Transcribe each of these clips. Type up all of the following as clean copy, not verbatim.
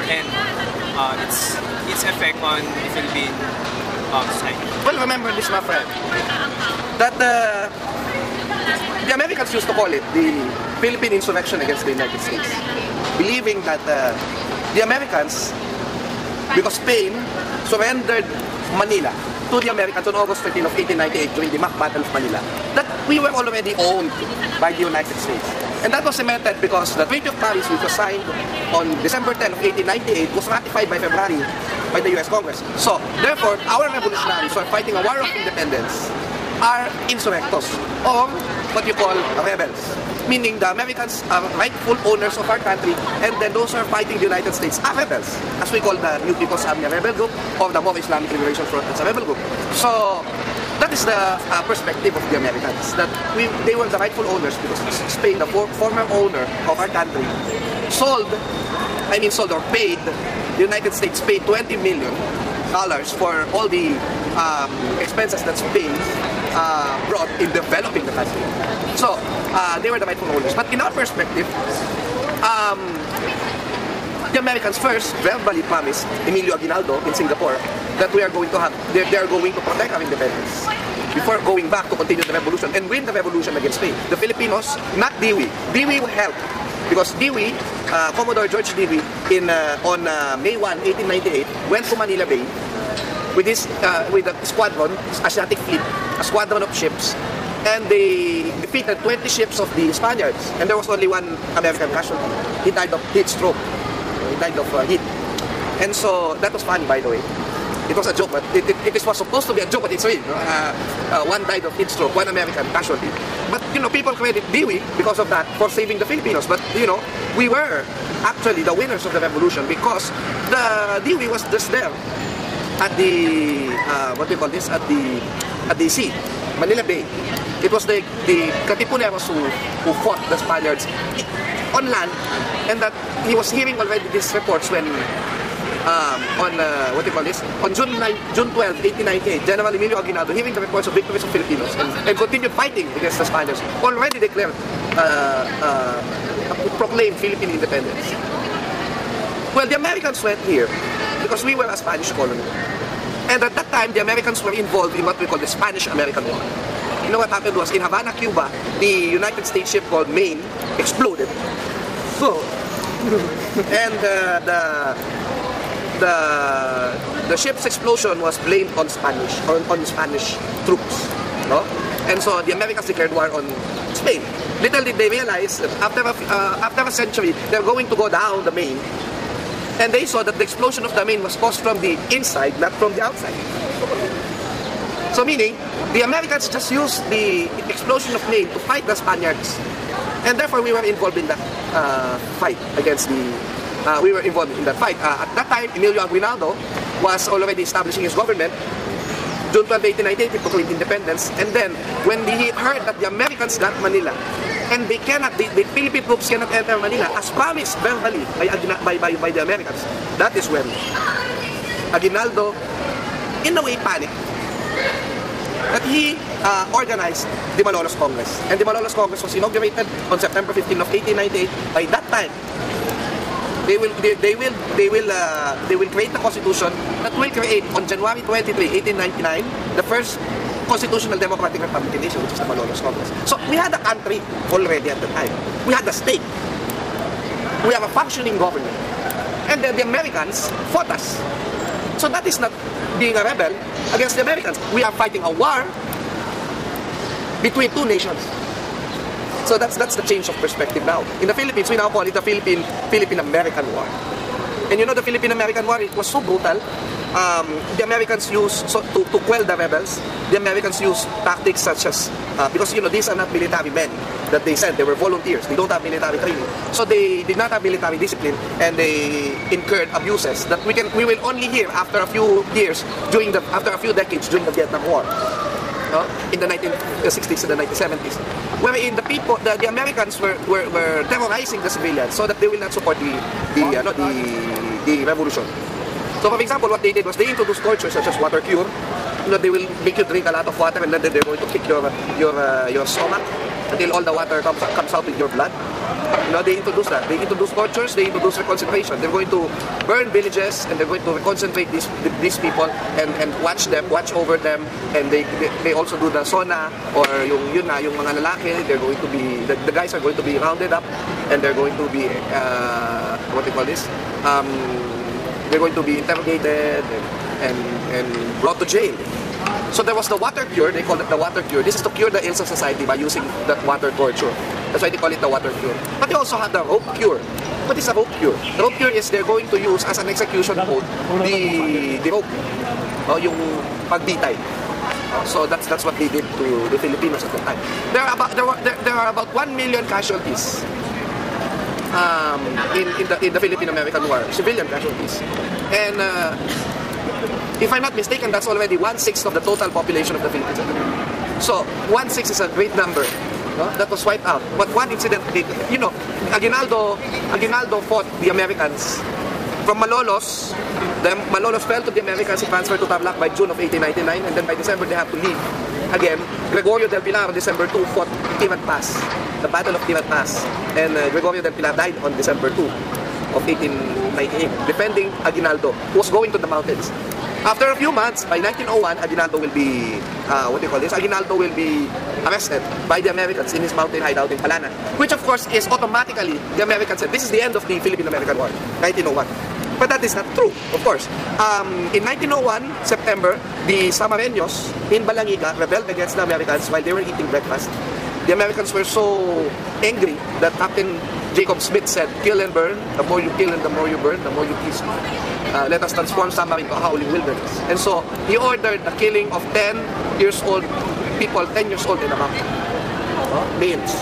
and its effect on the Philippine society. Well, remember this, my friend, that the Americans used to call it the Philippine insurrection against the United States, believing that the Americans, because Spain surrendered Manila to the Americans on August 13 of 1898 during the Mac Battle of Manila, that we were already owned by the United States. And that was cemented because the Treaty of Paris, which was signed on December 10 of 1898, was ratified by February by the US Congress. So, therefore, our revolutionaries who are fighting a war of independence are insurrectos, or what you call rebels. Meaning the Americans are rightful owners of our country, and then those who are fighting the United States are rebels, as we call the New People's Army a rebel group, or the More Islamic Liberation Front as a rebel group. So that is the perspective of the Americans, that they were the rightful owners because Spain, the former owner of our country, sold or paid, the United States paid $20 million for all the expenses that Spain brought in developing the country. So, they were the rightful owners. But in our perspective, the Americans first verbally promised Emilio Aguinaldo in Singapore that they are going to protect our independence before going back to continue the revolution and win the revolution against Spain. The Filipinos, not Dewey. Dewey will help because Dewey, Commodore George Dewey, on May 1, 1898, went to Manila Bay with a squadron, Asiatic fleet, a squadron of ships, and they defeated 20 ships of the Spaniards, and there was only one American casualty. He died of heat stroke. He died of heat. And so, that was funny, by the way. It was a joke, but it was supposed to be a joke, but it's real. One died of heat stroke, one American casualty. But, people credit Dewey because of that for saving the Filipinos. But, we were actually the winners of the revolution because the Dewey was just there at the, at the sea, Manila Bay. It was the Katipuneros who fought the Spaniards on land, and that he was hearing already these reports when on June 12, 1898, General Emilio Aguinaldo, hearing the reports of victories of Filipinos and continued fighting against the Spaniards, already declared, proclaimed Philippine independence. Well, the Americans went here because we were a Spanish colony. And at that time, the Americans were involved in what we call the Spanish-American War. You know what happened was, in Havana, Cuba, the United States ship called Maine exploded. So, and the ship's explosion was blamed on Spanish troops. No? And so the Americans declared war on Spain. Little did they realize that after a century, they're going to go down the Maine. And they saw that the explosion of the Maine was caused from the inside, not from the outside. So meaning, the Americans just used the explosion of Maine to fight the Spaniards. And therefore, we were involved in that fight against we were involved in that fight. At that time, Emilio Aguinaldo was already establishing his government. June 12, 1898, he proclaimed independence. And then, when he heard that the Americans got Manila, and the Philippine troops cannot enter Manila as promised verbally by the Americans, that is when Aguinaldo, in a way, panicked. That he organized the Malolos Congress. And the Malolos Congress was inaugurated on September 15 of 1898. By that time, they will create the constitution that will create on January 23, 1899, the first constitutional democratic republican nation, which is the Malolos Congress. So we had a country already at the time. We had a state. We have a functioning government. And then the Americans fought us. So that is not being a rebel against the Americans. We are fighting a war between two nations. So that's the change of perspective now. In the Philippines, we now call it the Philippine-American War. And you know, the Philippine-American War, it was so brutal. The Americans used, to quell the rebels, the Americans used tactics such as, because these are not military men that they sent, they were volunteers, they don't have military training. So they did not have military discipline, and they incurred abuses that we will only hear after a few years, after a few decades during the Vietnam War. In the 1960s and the 1970s, wherein the Americans were terrorizing the civilians so that they will not support the revolution. So, for example, what they did was they introduced torture such as water cure. They will make you drink a lot of water, and then they're going to kick your stomach. until all the water comes out with your blood. You know, they introduce that. They introduce tortures, they introduce reconcentration. They're going to burn villages and they're going to concentrate these people and watch over them, and they also do the sauna, or yung mga lalaki, they're going to be, the guys are going to be rounded up and they're going to be, what do you call this? They're going to be interrogated and brought to jail. So there was the water cure, they call it the water cure. This is to cure the ills of society by using that water torture. That's why they call it the water cure. But they also have the rope cure. What is a rope cure? The rope cure is they're going to use as an execution mode the rope, yung pagbitay. So that's what they did to the Filipinos at the time. There are about 1 million casualties in the Philippine-American War, civilian casualties. And if I'm not mistaken, that's already 1/6 of the total population of the Philippines. So 1/6 is a great number. No? That was wiped out. But one incident, you know, Aguinaldo fought the Americans from Malolos. The Malolos fell to the Americans. He transferred to Tarlac by June of 1899, and then by December they have to leave. Again, Gregorio del Pilar on December 2 fought Timat Pass, the Battle of Timat Pass, and Gregorio del Pilar died on December 2 of 1898, defending Aguinaldo, who was going to the mountains. After a few months, by 1901, Aguinaldo will be, Aguinaldo will be arrested by the Americans in his mountain hideout in Palana, which of course is automatically, the Americans said, this is the end of the Philippine-American War, 1901. But that is not true, of course. In 1901, September, the Samareños in Balangiga rebelled against the Americans while they were eating breakfast. The Americans were so angry that Captain Jacob Smith said, kill and burn. The more you kill and the more you burn, the more you peace. Let us transform Samar into a howling wilderness. And so he ordered the killing of 10 years old people, 10 years old and above, males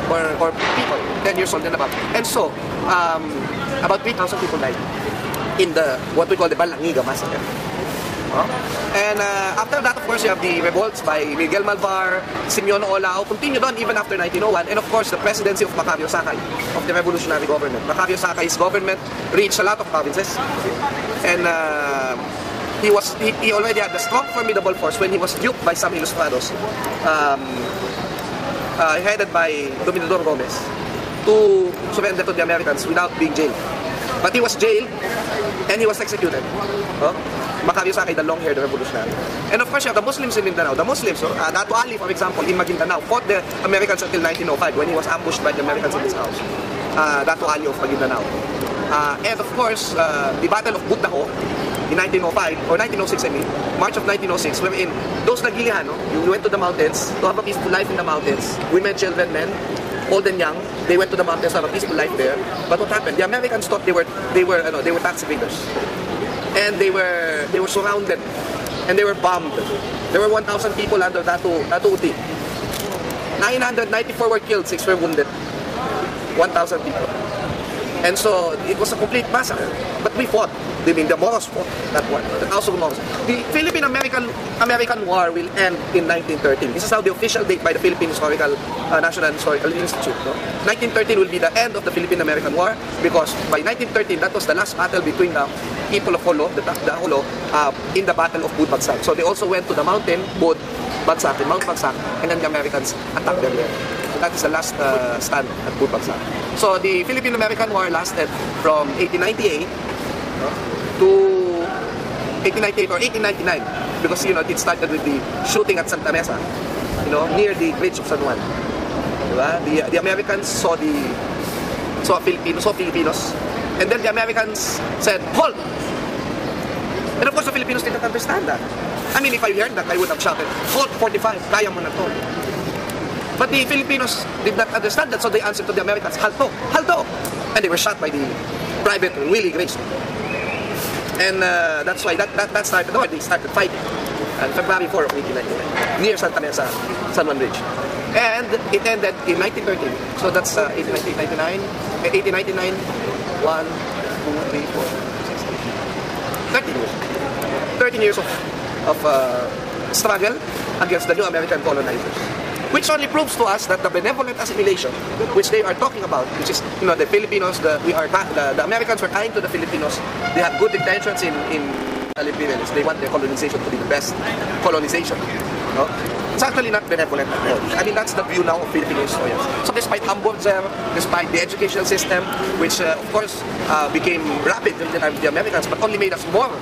or people 10 years old and above. And so about 3,000 people died in the what we call the Balangiga massacre. And after that, of course, you have the revolts by Miguel Malvar, Simeon Olao, continued on even after 1901, and of course the presidency of Macario Sakay, of the revolutionary government. Macario Sakay's government reached a lot of provinces, and he already had a strong, formidable force when he was duped by some Ilustrados, headed by Dominador Gomez, to surrender to the Americans without being jailed. But he was jailed and he was executed. Macario Sakay, the long-haired revolutionary. And of course, you have the Muslims in Mindanao. The Muslims, Dato' Ali, for example, in Maguindanao, fought the Americans until 1905 when he was ambushed by the Americans in his house. Dato' Ali of Maguindanao. And of course, the Battle of Butao in 1905, or 1906, I mean, March of 1906, wherein those Nagilihan, you went to the mountains to have a peaceful life in the mountains. Women, children, men, old and young, they went to the mountains to have a peaceful life there. But what happened? The Americans thought they were tax evaders, and they were surrounded, and they were bombed. There were 1,000 people under Dato' Uti. 994 were killed, 6 were wounded. 1,000 people. And so it was a complete massacre. But we fought. I mean, the Moros fought that one. The House of Moros. The Philippine-American War will end in 1913. This is how the official date by the Philippine National Historical Institute. 1913 will be the end of the Philippine-American War, because by 1913 that was the last battle between the people of Holo, the Holo, in the Battle of Budbagsak. So they also went to the mountain, Budbagsak, Mount Bagsak, and then the Americans attacked them there. So that is the last stand at Budbagsak. So the Philippine-American War lasted from 1898 to 1898 or 1899, because it started with the shooting at Santa Mesa, near the bridge of San Juan. Diba? The Americans saw Filipinos, and then the Americans said, "Halt!" And of course the Filipinos didn't understand that. I mean, if I heard that, I would have shouted, "Halt 45, kaya mo na to." But the Filipinos did not understand that, so they answered to the Americans, "Halto! Halto!" And they were shot by the Private Willie Grace. And that's why that started, they started fighting on February 4 of 1899, near Santa Mesa, San Juan Ridge. And it ended in 1913. So that's 1899, 1, 2, 3, 4, 6, 13 years. 13 years of struggle against the new American colonizers. Which only proves to us that the benevolent assimilation, which they are talking about, which is, the Filipinos, the Americans were kind to the Filipinos. They have good intentions in imperialists. They want their colonization to be the best colonization. It's actually not benevolent at all. I mean, that's the view now of Filipino historians. So despite hamburger, despite the education system, which of course became rapid during the time of the Americans, but only made us more,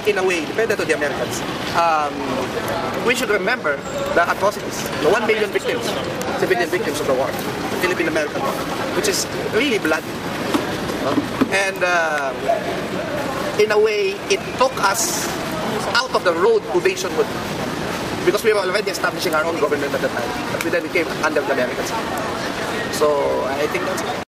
in a way, dependent on the Americans, we should remember the atrocities, the 1 million victims, civilian victims of the war, the Philippine-American war, which is really bloody. And in a way, it took us out of the road to nationhood, because we were already establishing our own government at the time, but we then became under the Americans. So I think that's it.